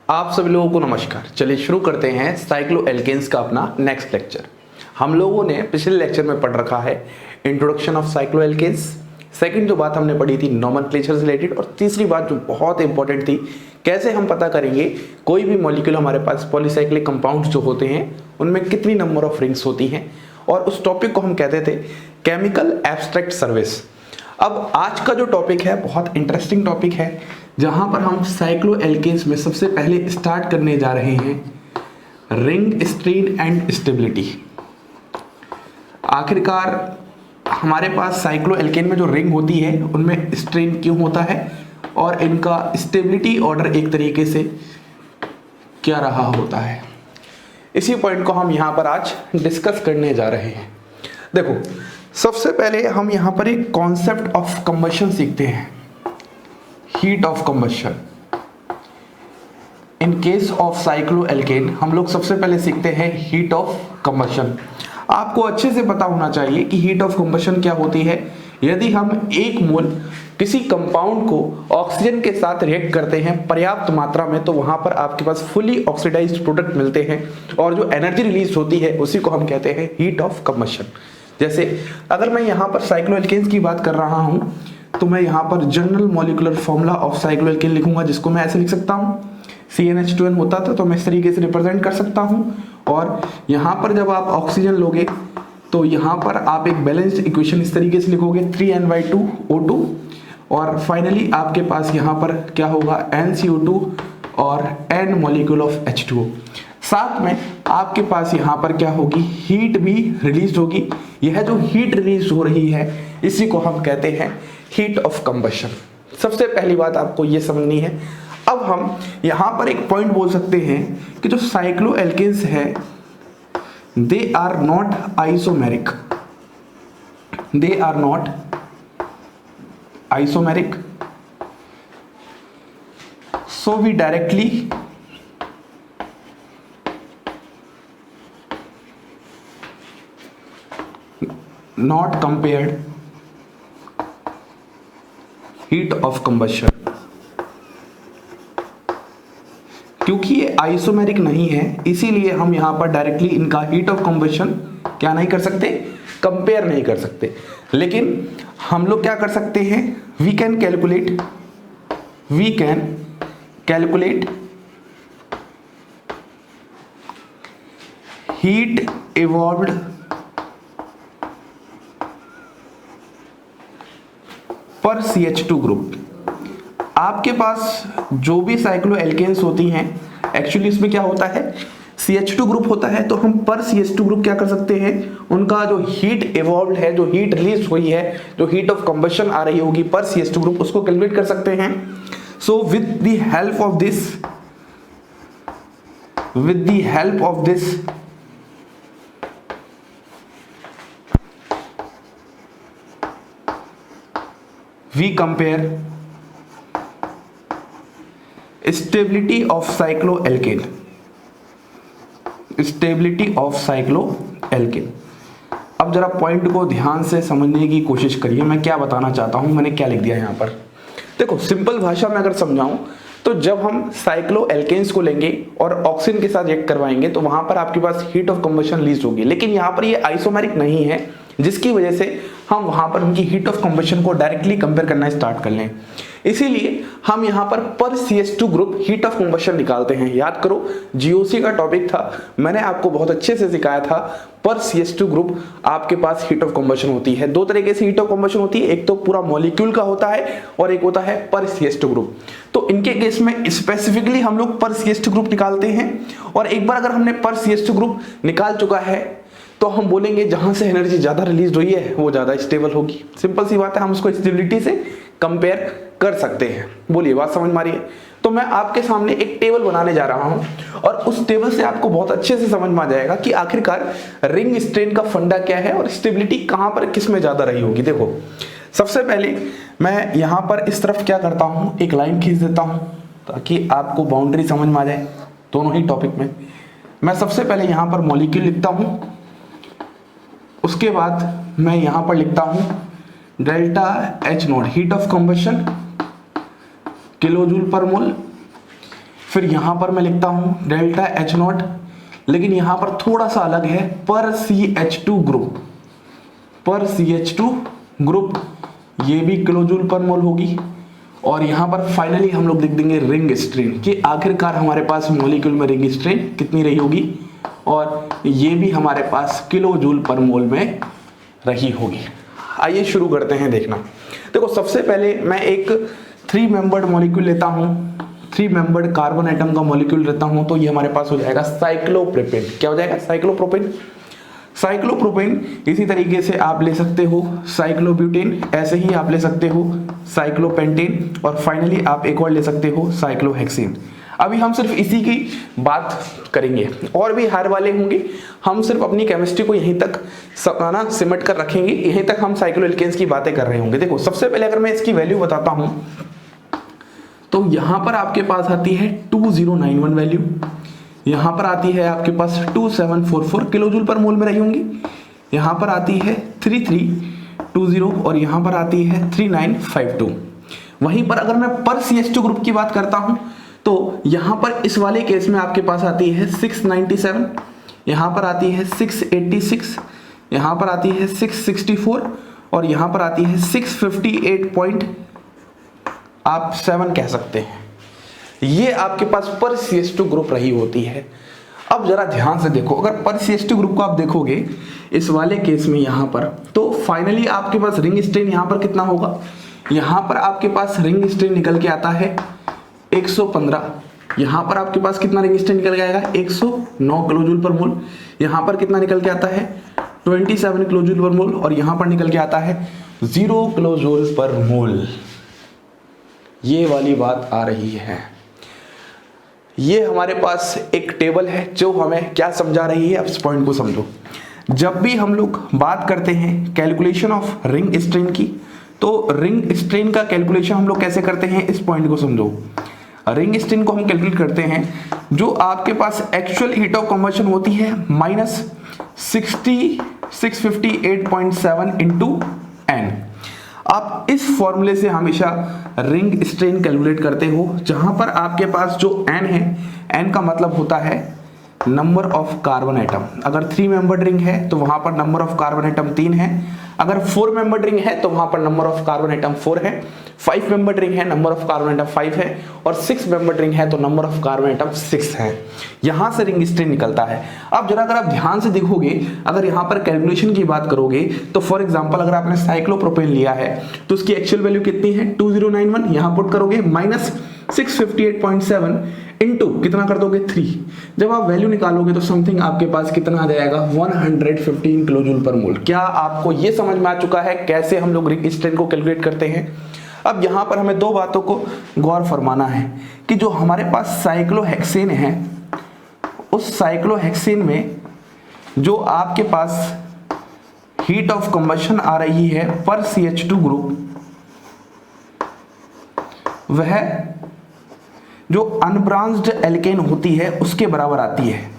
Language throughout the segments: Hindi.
आप सभी लोगों को नमस्कार। चलिए शुरू करते हैं साइक्लो एल्केन्स का अपना नेक्स्ट लेक्चर। हम लोगों ने पिछले लेक्चर में पढ़ रखा है introduction of cycloalkanes. Second जो बात हमने पढ़ी थी नोमेनक्लेचर से रिलेटेड, और तीसरी बात जो बहुत इंपॉर्टेंट थी, कैसे हम पता करेंगे कोई भी मॉलिक्यूल हमारे पास पॉलीसाइक्लिक कंपाउंड्स जो होते हैं उनमें कितनी नंबर ऑफ रिंग्स होती हैं, और उस टॉपिक को हम कहते थे केमिकल एब्स्ट्रैक्ट सर्विस। अब आज का जो टॉपिक है बहुत इंटरेस्टिंग टॉपिक है, जहां पर हम साइक्लो एल्केन्स में सबसे पहले स्टार्ट करने जा रहे हैं रिंग स्ट्रेन एंड स्टेबिलिटी। आखिरकार हमारे पास साइक्लो एल्केन में जो रिंग होती है उनमें स्ट्रेन क्यों होता है और इनका स्टेबिलिटी ऑर्डर एक तरीके से क्या रहा होता है, इसी पॉइंट को हम यहां पर आज डिस्कस करने जा रहे हैं। देखो, सबसे पहले हम यहां पर एक कॉन्सेप्ट ऑफ कंबशन सीखते हैं, heat of combustion. In case of cycloalkane हम लोग सबसे पहले सीखते हैं हीट ऑफ कंबशन। आपको अच्छे से पता होना चाहिए कि हीट ऑफ कंबशन क्या होती है। यदि हम एक मोल किसी कंपाउंड को ऑक्सीजन के साथ रिएक्ट करते हैं पर्याप्त मात्रा में, तो वहां पर आपके पास फुली ऑक्सीडाइज्ड प्रोडक्ट मिलते हैं, और जो एनर्जी रिलीज होती है उसी को हम कहते हैं हीट ऑफ कंबशन। जैसे अगर मैं यहाँ पर साइक्लो एल्केन्स की बात कर रहा हूँ तो मैं यहाँ पर general molecular formula of cycloalkane लिखूंगा, जिसको मैं ऐसे लिख सकता हूँ, CnH2n होता था तो मैं इस तरीके से रिप्रेजेंट कर सकता हूँ। और यहाँ पर जब आप ऑक्सीजन लोगे तो यहाँ पर आप एक बैलेंस्ड इक्वेशन इस तरीके से लिखोगे 3n/2O2, और फाइनली आपके पास यहाँ पर क्या होगा NCO2 और n मॉलिक्यूल ऑफ H2O। साथ में आपके पास यहाँ पर क्या होगी, हीट भी रिलीज होगी। यह जो हीट रिलीज हो रही है इसी को हम कहते हैं हीट ऑफ कंबशन। सबसे पहली बात आपको ये समझनी है। अब हम यहाँ पर एक पॉइंट बोल सकते हैं कि जो साइक्लो एल्केन्स है they are not isomeric, they are not isomeric, so we directly not compared heat of combustion। क्योंकि ये आइसोमेरिक नहीं है इसीलिए हम यहां पर डायरेक्टली इनका हीट ऑफ कंबशन क्या नहीं कर सकते, कंपेयर नहीं कर सकते। लेकिन हम लोग क्या कर सकते हैं, we can calculate heat evolved per CH2 group. आपके पास जो भी साइक्लो एल्केन्स होती हैं एक्चुअली इसमें क्या होता है, CH2 ग्रुप होता है, तो हम पर CH2 ग्रुप क्या कर सकते हैं, उनका जो हीट इवॉल्व्ड है, जो हीट रिलीज हुई है, जो हीट ऑफ कंबशन आ रही होगी पर CH2 ग्रुप, उसको कैलकुलेट कर सकते हैं। So with the help of this we compare stability of cycloalkane, stability of cycloalkane। अब जरा पॉइंट को ध्यान से समझने की कोशिश करिए, मैं क्या बताना चाहता हूं, मैंने क्या लिख दिया यहां पर। देखो, सिंपल भाषा में अगर समझाऊं तो जब हम साइक्लो एल्केन्स को लेंगे और ऑक्सीजन के साथ रिएक्ट करवाएंगे तो वहां पर आपके पास हीट ऑफ कंबशन रिलीज होगी, लेकिन यहां पर ये आइसोमेरिक नहीं है, जिसकी वजह से हम वहां पर उनकी हीट ऑफ कंबशन को डायरेक्टली कंपेयर करना स्टार्ट कर लें। इसीलिए हम यहां पर CH2 group heat of combustion निकालते हैं। याद करो, GOC का टॉपिक था, मैंने आपको बहुत अच्छे से सिखाया था, पर CH2 ग्रुप आपके पास हीट ऑफ कंबशन होती है। दो तरीके से हीट ऑफ कंबशन होती है, एक तो पूरा मॉलिक्यूल का होता है और एक होता है पर CH2 ग्रुप। तो इनके केस में स्पेसिफिकली हम लोग पर CH2 ग्रुप निकालते हैं, और एक बार अगर हमने पर CH2 ग्रुप निकाल चुका है तो हम बोलेंगे जहां से एनर्जी ज्यादा रिलीज हुई है वो ज्यादा स्टेबल होगी। सिंपल सी बात है, हम उसको स्टेबिलिटी से कंपेयर कर सकते हैं। बोलिए, बात समझ में आ रही है? तो मैं आपके सामने एक टेबल बनाने जा रहा हूं और उस टेबल से आपको बहुत अच्छे से समझ में आ जाएगा कि आखिरकार रिंग स्ट्रेन का फंडा क्या है और स्टेबिलिटी कहां पर किस में ज्यादा रही होगी। देखो, सबसे पहले मैं यहां पर इस तरफ क्या करता हूं, एक लाइन खींच देता हूं ताकि आपको बाउंड्री समझ में आ जाए दोनों ही टॉपिक में। मैं सबसे पहले यहां पर मॉलिक्यूल लिखता हूं, उसके बाद मैं यहां पर लिखता हूं delta H0 heat of combustion kilojoule पर मोल। फिर यहां पर मैं लिखता हूं डेल्टा H नॉट, लेकिन यहां पर थोड़ा सा अलग है, पर CH2 ग्रुप, पर CH2 ग्रुप, ये भी किलोजूल पर मोल होगी। और यहां पर फाइनली हम लोग लिख देंगे रिंग स्ट्रेन, कि आखिरकार हमारे पास मॉलिक्यूल में रिंग स्ट्रेन कितनी रही होगी, और ये भी हमारे पास किलोजूल पर मोल में रही होगी। आइए शुरू करते हैं देखना। देखो सबसे पहले मैं एक 3 मेंबर्ड मॉलिक्यूल लेता हूं, 3 मेंबर्ड कार्बन एटम का मॉलिक्यूल लेता हूं, तो ये हमारे पास हो जाएगा साइक्लोप्रोपेन। क्या हो जाएगा? साइक्लोप्रोपेन। साइक्लोप्रोपेन इसी तरीके से आप ले सकते हो साइक्लोब्यूटेन, ऐसे ही आप ले सकते हो साइक्लोपेंटेन, और फाइनली आप एक और ले सकते हो साइक्लोहेक्सेन। अभी हम सिर्फ इसी की बात करेंगे, और भी हार वाले होंगे, हम सिर्फ अपनी केमिस्ट्री को यहीं तक ना सिमट कर रखेंगे, यहीं तक हम साइक्लोएल्केन्स की बातें कर रहे होंगे। देखो सबसे पहले अगर मैं इसकी वैल्यू बताता हूं, तो यहां पर आपके पास आती है 2091 वैल्यू, यहां पर आती है आपके पास 2744 किलोजूल पर मोल में रही होंगी, यहां पर आती है 3320, और यहां पर आती है 3952। वहीं पर अगर मैं पर CH2 ग्रुप की बात करता हूं, तो यहां पर इस वाले केस में आपके पास आती है 697, यहां पर आती है 686, यहां पर आती है 664, और यहां पर आती है 658.7 कह सकते हैं। ये आपके पास पर CH2 ग्रुप रही होती है। अब जरा ध्यान से देखो, अगर पर CH2 ग्रुप को आप देखोगे इस वाले केस में यहां पर, तो फाइनली आपके पास रिंग स्ट्रेन यहां पर कितना होगा, यहां पर आपके पास रिंग स्ट्रेन निकल के आता है 115, यहां पर आपके पास कितना रिंग स्ट्रेन निकल के आएगा 109 किलोजूल पर मोल, यहां पर कितना निकल के आता है 27 किलोजूल पर मोल, और यहां पर निकल के आता है 0 किलोजूल पर मोल। ये वाली बात आ रही है। ये हमारे पास एक टेबल है जो हमें क्या समझा रही है, अब इस पॉइंट को समझो। जब भी हम लोग बात करते हैं कैलकुलेशन ऑफ रिंग स्ट्रेन की, तो रिंग स्ट्रेन का कैलकुलेशन हम लोग कैसे करते हैं, इस पॉइंट को समझो। रिंग स्ट्रेन को हम कैलकुलेट करते हैं, जो आपके पास एक्चुअल हीट ऑफ कंबशन होती है -658.7 इंटू n। आप इस फॉर्मूले से हमेशा रिंग स्ट्रेन कैलकुलेट करते हो, जहां पर आपके पास जो n है, n का मतलब होता है नंबर ऑफ कार्बन एटम। अगर 3 मेंबर्ड रिंग है तो वहां पर नंबर ऑफ कार्बन एटम 3 है, अगर 4 मेंबर्ड रिंग है तो वहां पर नंबर ऑफ कार्बन एटम 4 है, 5 मेंबर्ड रिंग है नंबर ऑफ कार्बन एटम 5 है, और 6 मेंबर्ड रिंग है तो नंबर ऑफ कार्बन एटम 6 है। यहां से रिंग स्ट्रेन निकलता है। अब जरा अगर आप ध्यान से देखोगे, अगर यहां पर कैलकुलेशन की बात करोगे, तो फॉर एग्जांपल अगर आपने साइक्लोप्रोपेन लिया है तो उसकी एक्चुअल वैल्यू कितनी है 2091, यहां पुट करोगे -658.7 इंटू कितना कर दोगे 3। जब आप वैल्यू निकालोगे तो समथिंग आपके पास कितना आ जाएगा 115 किलोजूल पर मोल। क्या आपको ये समझ में आ चुका है कैसे हम लोग रिंग स्ट्रेन को कैलकुलेट करते हैं? अब यहां पर हमें 2 बातों को गौर फरमाना है कि जो हमारे पास साइक्लोहेक्सेन है, उस साइक्लोहेक्सेन में जो आपके पास हीट ऑफ कंबशन आ रही है पर CH2 ग्रुप, वह जो अनब्रांच्ड एल्केन होती है उसके बराबर आती है।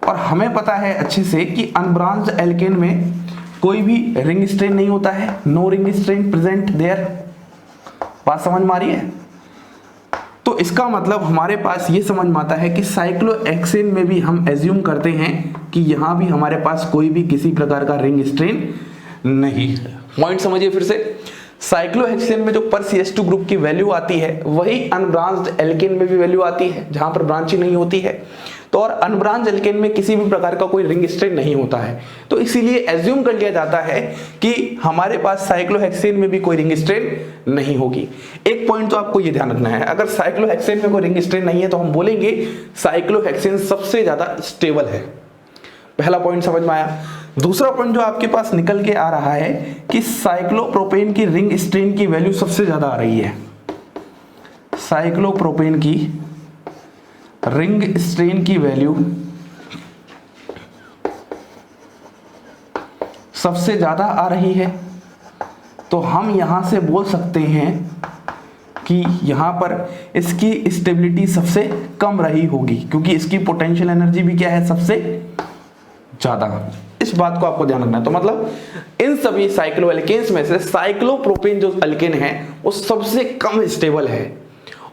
और हमें पता है अच्छे से कि अनब्रांच्ड एल्केन में कोई भी रिंग स्ट्रेन नहीं होता है, no ring strain present there. बात समझ में आ रही है? तो इसका मतलब हमारे पास ये समझ में आता है कि साइक्लोहेक्सेन में भी हम एज्यूम करते हैं कि यहां भी हमारे पास कोई भी किसी प्रकार का रिंग स्ट्रेन नहीं है। पॉइंट समझिए फिर से, साइक्लोहेक्सेन में जो पर CH2 ग्रुप की वैल्यू आती है वही अनब्रांच्ड एल्केन में भी वैल्यू आती है, जहां पर ब्रांचिंग नहीं होती है। तो और अनब्रांच्ड एल्केन में किसी भी प्रकार का कोई रिंग स्ट्रेन नहीं होता है, तो इसीलिए एज्यूम कर लिया जाता है कि हमारे पास साइक्लोहेक्सेन में भी कोई रिंग स्ट्रेन नहीं होगी। एक पॉइंट तो आपको ये ध्यान रखना है, अगर साइक्लोहेक्सेन में कोई रिंग स्ट्रेन नहीं है तो हम बोलेंगे साइक्लोहेक्सेन सबसे ज्यादा स्टेबल है। पहला पॉइंट समझ में आया। दूसरा पॉइंट जो आपके पास निकल के आ रहा है कि साइक्लोप्रोपेन की रिंग स्ट्रेन की वैल्यू सबसे ज्यादा आ रही है। साइक्लोप्रोपेन की रिंग स्ट्रेन की वैल्यू सबसे ज्यादा आ रही है, तो हम यहां से बोल सकते हैं कि यहां पर इसकी स्टेबिलिटी सबसे कम रही होगी, क्योंकि इसकी पोटेंशियल एनर्जी भी क्या है, सबसे ज्यादा। इस बात को आपको ध्यान रखना है। तो मतलब इन सभी साइक्लोएल्केन्स में से साइक्लोप्रोपेन जो अल्केन है वो सबसे कम स्टेबल है,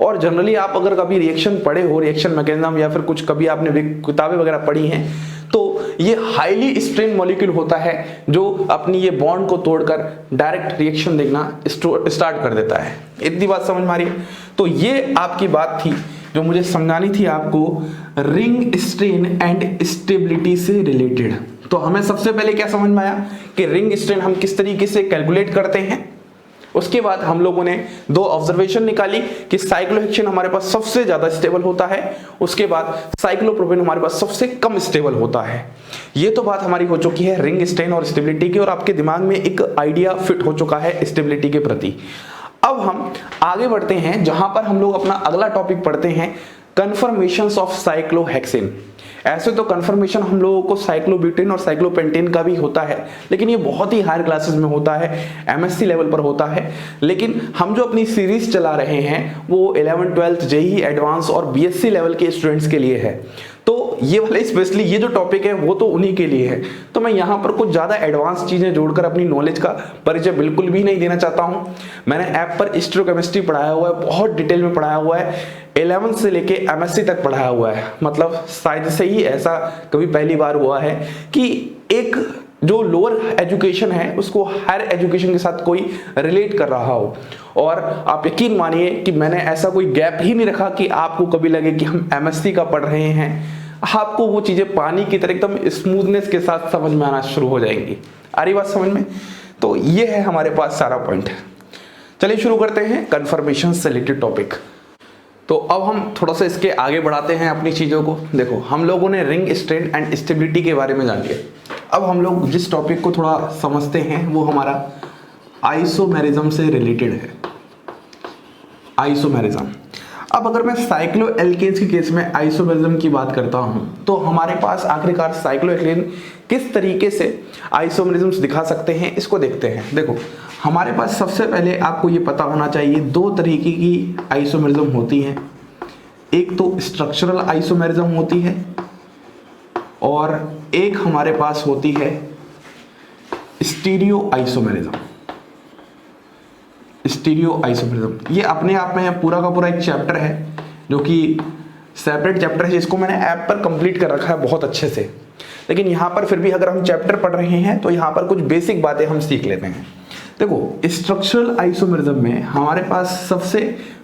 और जनरली आप अगर कभी रिएक्शन पढ़े हो, रिएक्शन मैकेनिज्म या फिर कुछ कभी आपने किताबें वगैरह पढ़ी हैं, तो ये हाईली स्ट्रेन मॉलिक्यूल होता है जो अपनी ये बॉन्ड को तोड़कर डायरेक्ट रिएक्शन देखना स्टार्ट कर देता है। इतनी बात समझ में आ रही है? तो ये आपकी बात थी जो मुझे समझानी थी आपको, रिंग स्ट्रेन एंड स्टेबिलिटी से रिलेटेड। तो हमें सबसे पहले क्या समझ में आया कि रिंग स्ट्रेन हम किस तरीके से कैलकुलेट करते हैं। उसके बाद हम लोगों ने दो ऑब्जर्वेशन निकाली कि साइक्लोहेक्सेन हमारे पास सबसे ज्यादा स्टेबल होता है, उसके बाद साइक्लोप्रोपेन हमारे पास सबसे कम स्टेबल होता है। ये तो बात हमारी हो चुकी है रिंग स्ट्रेन और स्टेबिलिटी की, और आपके दिमाग में एक आइडिया फिट हो चुका है स्टेबिलिटी के प्रति। अब हम आगे बढ़ते हैं जहां पर हम लोग अपना अगला टॉपिक पढ़ते हैं, कन्फर्मेशंस ऑफ साइक्लोहेक्सेन। ऐसे तो कन्फर्मेशन हम लोगों को साइक्लोब्यूटेन और साइक्लोपेंटेन का भी होता है, लेकिन ये बहुत ही हायर क्लासेस में होता है, एमएससी लेवल पर होता है। लेकिन हम जो अपनी सीरीज चला रहे हैं वो 11th 12th जेईई एडवांस और बीएससी लेवल के स्टूडेंट्स के लिए है। तो ये वाले स्पेशली ये जो टॉपिक है वो तो उन्हीं के लिए है। तो मैं यहाँ पर कुछ ज़्यादा एडवांस चीज़ें जोड़कर अपनी नॉलेज का परिचय बिल्कुल भी नहीं देना चाहता हूँ। मैंने ऐप पर स्टीरियोकेमिस्ट्री पढ़ाया हुआ है, बहुत डिटेल में पढ़ाया हुआ है, 11th से लेके एमएससी तक पढ़ाया हुआ है। मतलब शायद से ही ऐसा कभी पहली बार हुआ है कि एक जो लोअर एजुकेशन है उसको हायर एजुकेशन के साथ कोई रिलेट कर रहा हो। और आप यकीन मानिए कि मैंने ऐसा कोई गैप ही नहीं रखा कि आपको कभी लगे कि हम एमएससी का पढ़ रहे हैं। आपको वो चीजें पानी की तरह एकदम स्मूथनेस के साथ समझ में आना शुरू हो जाएंगी। आ रही बात समझ में? तो ये है हमारे पास सारा पॉइंट। चलिए शुरू करते हैं कन्फर्मेशन से रिलेटेड टॉपिक। तो अब हम थोड़ा सा इसके आगे बढ़ाते हैं अपनी चीज़ों को। देखो, हम लोगों ने रिंग स्ट्रेन एंड स्टेबिलिटी के बारे में जान लिया। अब हम लोग जिस टॉपिक को थोड़ा समझते हैं वो हमारा आइसोमेरिज्म से रिलेटेड है। आइसोमेरिज्म। अब अगर मैं साइक्लोएल्केन्स के केस में आइसोमेरिज्म की बात करता हूं तो हमारे पास आखिरकार साइक्लोएल्केन किस तरीके से आइसोमेरिज्म दिखा सकते हैं, इसको देखते हैं। देखो, हमारे पास सबसे पहले आपको ये पता होना चाहिए दो तरीके की आइसोमेरिज्म होती हैं। एक तो स्ट्रक्चरल आइसोमेरिज्म होती है और एक हमारे पास होती है स्टीरियो आइसोमेरिज्म। स्टीरियो आइसोमेरिज्म ये अपने आप में पूरा का पूरा एक चैप्टर है जो कि सेपरेट चैप्टर है, जिसको मैंने ऐप पर कंप्लीट कर रखा है बहुत अच्छे से। लेकिन यहाँ पर फिर भी अगर हम चैप्टर पढ़ रहे हैं तो यहाँ पर कुछ बेसिक बातें हम सीख लेते हैं। देखो, स्ट्रक्चरल आइसोमेरिज्म में हमारे पास सबसे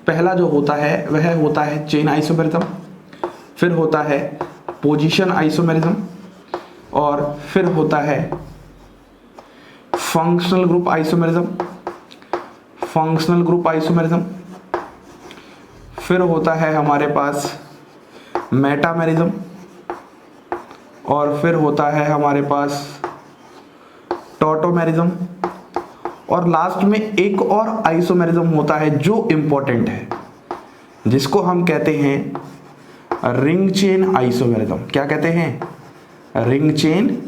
पहला जो होता है वह होता है चेन आइसोमेरिज्म, फिर होता है पोजीशन आइसोमेरिज्म और फिर होता है functional group isomerism. Functional group isomerism फिर होता है हमारे पास मेटामेरिज्म और फिर होता है हमारे पास टॉटोमेरिज्म और लास्ट में एक और आइसोमेरिज्म होता है जो इंपॉर्टेंट है, जिसको हम कहते हैं रिंग चेन आइसोमेरिज्म। क्या कहते हैं? Ring chain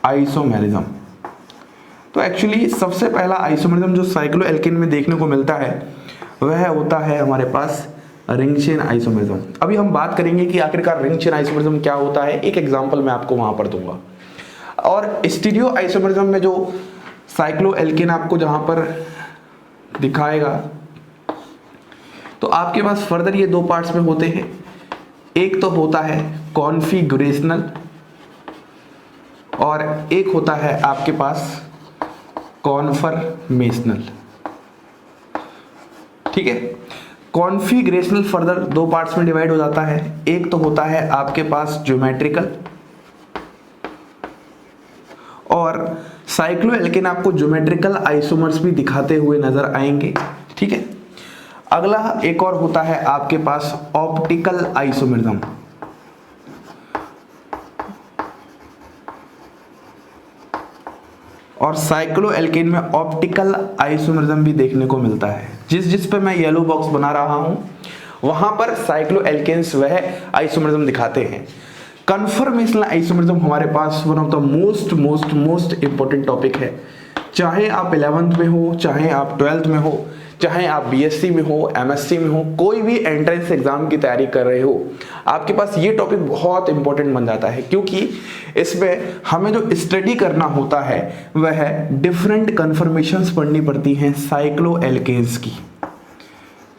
isomerism. तो एक्चुअली सबसे पहला आइसोमेरिज्म जो साइक्लोएल्केन में देखने को मिलता है वह होता है हमारे पास रिंग चेन आइसोमेरिज्म। अभी हम बात करेंगे कि आखिरकार रिंग चेन आइसोमेरिज्म क्या होता है, एक एग्जांपल मैं आपको वहां पर दूंगा। और स्टीरियो आइसोमेरिज्म में जो साइक्लोएल्केन आपको जहां पर दिखाएगा तो आपके पास फर्दर ये दो पार्ट्स में होते हैं। एक तो होता है कॉन्फिगरेशनल और एक होता है आपके पास कॉन्फर्मेशनल। ठीक है, कॉन्फिगरेशनल फर्दर दो पार्ट्स में डिवाइड हो जाता है। एक तो होता है आपके पास ज्योमेट्रिकल और साइक्लोएल्केन आपको ज्योमेट्रिकल आइसोमर्स भी दिखाते हुए नजर आएंगे। ठीक है, अगला एक और होता है आपके पास ऑप्टिकल आइसोमेरिज्म। और साइक्लोएल्केन में ऑप्टिकल आइसोमेरिज्म भी देखने को मिलता है। जिस पे मैं येलो बॉक्स बना रहा हूं वहां पर साइक्लोएल्केन्स वह आइसोमेरिज्म दिखाते हैं। कन्फर्मेशनल आइसोमेरिज्म हमारे पास one of the most important topic है। चाहे आप 11th में हो, चाहे आप 12th में हो, चाहे आप बीएससी में हो, एमएससी में हो, कोई भी एंट्रेंस एग्जाम की तैयारी कर रहे हो, आपके पास ये टॉपिक बहुत इंपॉर्टेंट बन जाता है, क्योंकि इसमें हमें जो स्टडी करना होता है वह डिफरेंट कन्फर्मेशंस पढ़नी पड़ती हैं साइक्लोएल्केन्स की।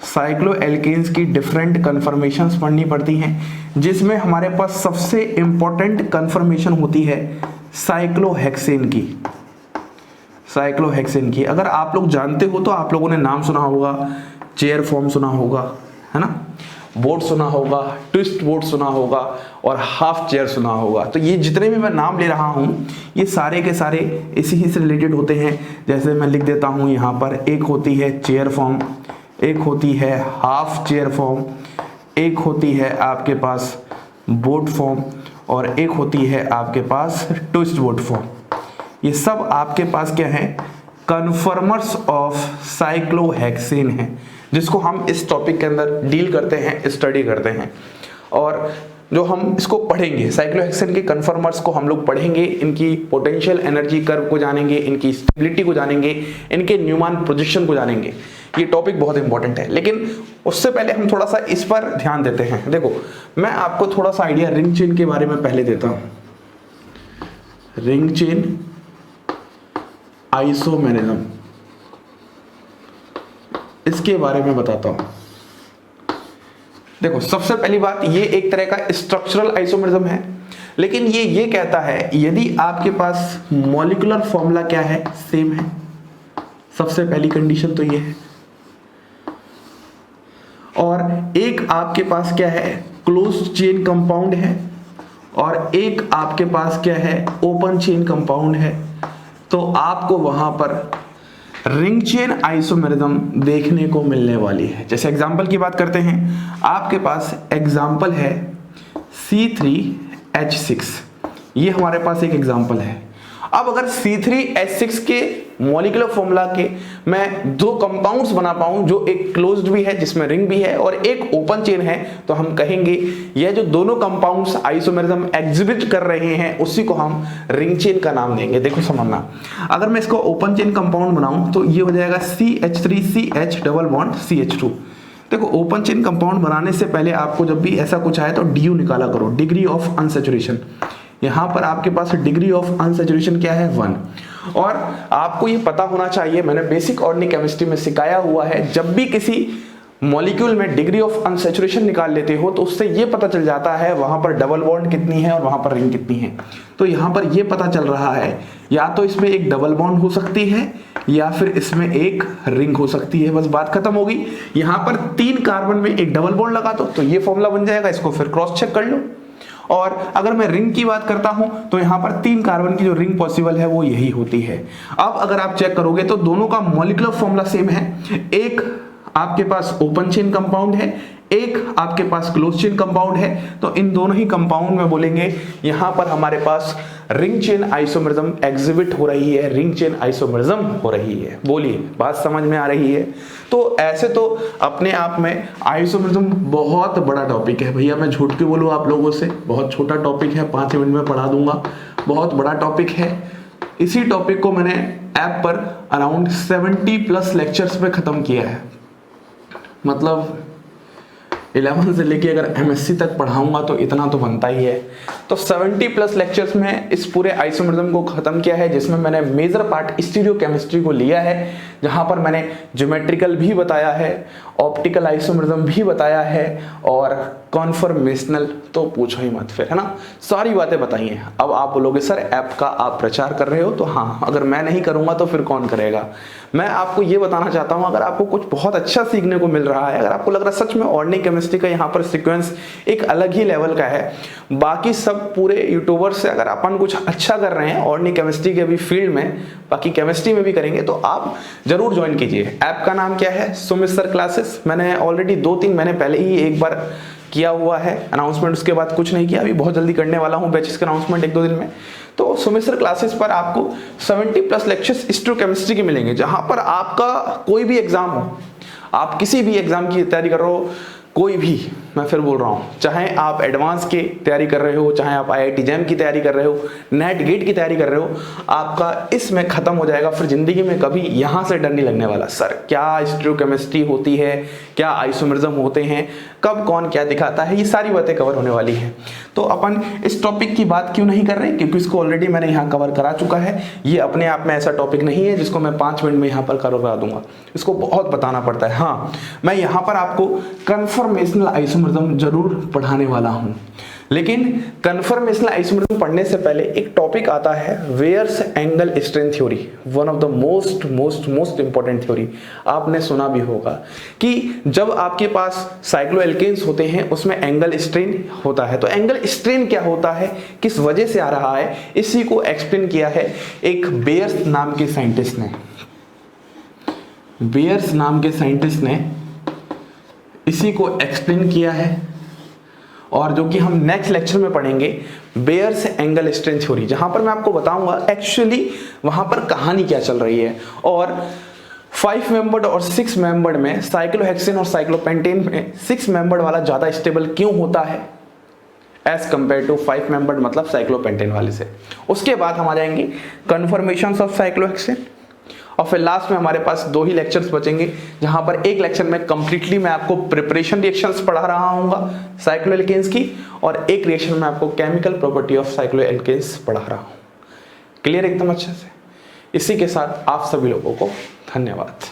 साइक्लो एल्केन्स की डिफरेंट कन्फर्मेशंस पढ़नी पड़ती हैं, जिसमें हमारे पास सबसे इंपॉर्टेंट कन्फर्मेशन होती है साइक्लोहेक्सेन की। साइक्लोहेक्सेन की अगर आप लोग जानते हो तो आप लोगों ने नाम सुना होगा, चेयर फॉर्म सुना होगा, है ना, बोर्ड सुना होगा, ट्विस्ट बोर्ड सुना होगा और हाफ चेयर सुना होगा। तो ये जितने भी मैं नाम ले रहा हूँ ये सारे के सारे इसी ही से रिलेटेड होते हैं। जैसे मैं लिख देता हूँ यहाँ पर, एक होती है चेयर फॉर्म, एक होती है हाफ चेयर फॉर्म, एक होती है आपके पास बोर्ड फॉर्म और एक होती है आपके पास ट्विस्ट बोर्ड फॉर्म। ये सब आपके पास क्या है, कन्फर्मर्स ऑफ साइक्लोहेक्सेन है, जिसको हम इस टॉपिक के अंदर डील करते हैं, स्टडी करते हैं। और जो हम इसको पढ़ेंगे, साइक्लोहेक्सेन के कन्फर्मर्स को हम लोग पढ़ेंगे, इनकी पोटेंशियल एनर्जी कर्व को जानेंगे, इनकी स्टेबिलिटी को जानेंगे, इनके न्यूमैन पोजीशन को जानेंगे। ये टॉपिक बहुत इंपॉर्टेंट है, लेकिन उससे पहले हम थोड़ा सा इस पर ध्यान देते हैं। देखो मैं आपको थोड़ा सा आइडिया रिंग चेन के बारे में पहले देता हूं। रिंग चेन आइसोमेरिज्म, इसके बारे में बताता हूं। देखो सबसे पहली बात, ये एक तरह का स्ट्रक्चरल आइसोमेरिज्म है, लेकिन ये कहता है यदि आपके पास मॉलिक्यूलर फॉर्मूला क्या है, सेम है। सबसे पहली कंडीशन तो ये है। और एक आपके पास क्या है, क्लोज्ड चेन कंपाउंड है और एक आपके पास क्या है, ओपन चेन कंपाउंड है। तो आपको वहां पर रिंग चेन आइसोमेरिज्म देखने को मिलने वाली है। जैसे एग्जांपल की बात करते हैं, आपके पास एग्जांपल है C3H6, ये हमारे पास एक एग्जांपल है। अब अगर C3H6 के मॉलिक्यूलर फॉर्मूला के मैं दो कंपाउंड्स बना पाऊं, जो एक क्लोज्ड भी है जिसमें रिंग भी है और एक ओपन चेन है, तो हम कहेंगे यह जो दोनों कंपाउंड्स आइसोमेरिज्म एग्जिबिट कर रहे हैं उसी को हम रिंग चेन का नाम देंगे। देखो समझना, अगर मैं इसको ओपन चेन कंपाउंड बनाऊं तो ये हो जाएगा CH3CH डबल बॉन्ड CH2। देखो ओपन चेन कंपाउंड बनाने से पहले आपको जब भी ऐसा कुछ आए तो DU निकाला करो, डिग्री ऑफ अनसैचुरेशन। यहां पर आपके पास डिग्री ऑफ अनसैचुरेशन क्या है, 1। और आपको ये पता होना चाहिए, मैंने बेसिक ऑर्गेनिक केमिस्ट्री में सिखाया हुआ है, जब भी किसी मॉलिक्यूल में डिग्री ऑफ अनसैचुरेशन निकाल लेते हो तो उससे ये पता चल जाता है वहां पर डबल बॉन्ड कितनी है और वहां पर रिंग कितनी है। तो यहां पर ये पता चल रहा है या तो इसमें एक डबल बॉन्ड हो सकती है या फिर इसमें एक रिंग हो सकती है, बस बात खत्म होगी। यहां पर 3 कार्बन में एक डबल बॉन्ड लगा दो तो ये फॉर्मूला बन जाएगा, इसको फिर क्रॉस चेक कर लो। और अगर मैं रिंग की बात करता हूं तो यहां पर 3 कार्बन की जो रिंग पॉसिबल है वो यही होती है। अब अगर आप चेक करोगे तो दोनों का मॉलिक्यूलर फॉर्मूला सेम है, एक आपके पास ओपन चेन कंपाउंड है, एक आपके पास क्लोज चेन कंपाउंड है। तो इन दोनों ही कंपाउंड में बोलेंगे यहां पर हमारे पास रिंग चेन आइसोमेरिज्म एग्जिबिट हो रही है, रिंग चेन आइसोमेरिज्म हो रही है। बोलिए बात समझ में आ रही है? तो ऐसे तो अपने आप में आइसोमेरिज्म बहुत बड़ा टॉपिक है भैया, मैं झूठ क्यों बोलूं आप लोगों से, बहुत छोटा टॉपिक है, 5 मिनट में पढ़ा दूंगा। बहुत बड़ा टॉपिक है, इसी टॉपिक को मैंने ऐप पर अराउंड 70+ लेक्चर्स पे खत्म किया है। मतलब 11 से लेके अगर MSc तक पढ़ाऊंगा तो इतना तो बनता ही है। तो 70+ लेक्चर्स में इस पूरे आइसोमेरिज्म को खत्म किया है, जिसमें मैंने मेजर पार्ट स्टीरियोकेमिस्ट्री को लिया है, जहां पर मैंने ज्योमेट्रिकल भी बताया है, ऑप्टिकल आइसोमेरिज्म भी बताया है और कॉन्फर्मेशनल तो पूछो ही मत फिर, है ना, सारी बातें बताई हैं। अब आप बोलोगे सर ऐप का आप प्रचार कर रहे हो, तो हाँ, अगर मैं नहीं करूंगा तो फिर कौन करेगा। मैं आपको ये बताना चाहता हूं, अगर आपको कुछ बहुत अच्छा सीखने को मिल रहा है, अगर आपको लग रहा है सच में ऑर्गेनिक केमिस्ट्री का यहाँ पर सीक्वेंस एक अलग ही लेवल का है, बाकी सब पूरे यूट्यूबर्स से अगर अपन कुछ अच्छा कर रहे हैं ऑर्गेनिक केमिस्ट्री के अभी फील्ड में, बाकी केमिस्ट्री में भी करेंगे, तो आप जरूर ज्वाइन कीजिए। ऐप का नाम क्या है, सुमित सर क्लासेस। मैंने ऑलरेडी 2-3 महीने पहले ही एक बार किया हुआ है अनाउंसमेंट, उसके बाद कुछ नहीं किया, अभी बहुत जल्दी करने वाला हूँ बैचेस का अनाउंसमेंट 1-2 दिन में। तो सुमित सर क्लासेस पर आपको 70+ लेक्चर्स स्टीरियोकेमिस्ट्री के मिलेंगे, जहां पर आपका कोई भी एग्जाम हो, आप किसी भी एग्जाम की तैयारी कर रहे हो, कोई भी, मैं फिर बोल रहा हूँ, चाहे आप एडवांस की तैयारी कर रहे हो, चाहे आप IIT जैम की तैयारी कर रहे हो, नेट गेट की तैयारी कर रहे हो, आपका इसमें खत्म हो जाएगा। फिर जिंदगी में कभी यहाँ से डर नहीं लगने वाला, सर क्या स्टीरियोकेमिस्ट्री होती है, क्या आइसोमरिज्म होते हैं, कब कौन क्या दिखाता है, ये सारी बातें कवर होने वाली हैं। तो अपन इस टॉपिक की बात क्यों नहीं कर रहे, क्योंकि इसको ऑलरेडी मैंने यहाँ कवर करा चुका है। ये अपने आप में ऐसा टॉपिक नहीं है जिसको मैं 5 मिनट में यहाँ पर कवर करा दूंगा, इसको बहुत बताना पड़ता है। हाँ, मैं यहाँ पर आपको कन्फर्मेशनल आइसोमरिज्म जरूर पढ़ाने वाला हूँ, लेकिन कन्फर्मेशनल आइसोमरिज्म पढ़ने से पहले एक टॉपिक आता है Baeyer's angle strain theory, one of the most important theory. आपने सुना भी होगा कि जब आपके पास साइक्लोएल्केन्स होते हैं उसमें एंगल स्ट्रेन होता है। तो एंगल स्ट्रेन क्या होता है, किस वजह से आ रहा है, इसी को एक्सप्लेन किया है एक बेयर्स नाम के साइंटिस्ट ने। बेयर्स नाम के साइंटिस्ट ने इसी को एक्सप्लेन किया है, और जो कि हम नेक्स्ट लेक्चर में पढ़ेंगे, बेयर्स एंगल स्ट्रेन थ्योरी, जहां पर मैं आपको बताऊंगा एक्चुअली वहां पर कहानी क्या चल रही है, और 5 मेंबर्ड और 6 मेंबर्ड में साइक्लोहेक्सेन और साइक्लोपेंटेन में 6 मेंबर्ड वाला ज्यादा स्टेबल क्यों होता है एज कंपेयर टू 5 मेंबर्ड मतलब साइक्लोपेंटेन वाले से। उसके बाद हम आ जाएंगे कन्फर्मेशंस ऑफ साइक्लोहेक्सेन, और फिर लास्ट में हमारे पास 2 ही लेक्चर्स बचेंगे, जहां पर एक लेक्चर में कंप्लीटली मैं आपको प्रिपरेशन रिएक्शंस पढ़ा रहा हूँ साइक्लोएल्केन्स की, और एक रिएक्शन में आपको केमिकल प्रॉपर्टी ऑफ साइक्लोएल्केन्स पढ़ा रहा हूँ। क्लियर एकदम अच्छे से। इसी के साथ आप सभी लोगों को धन्यवाद।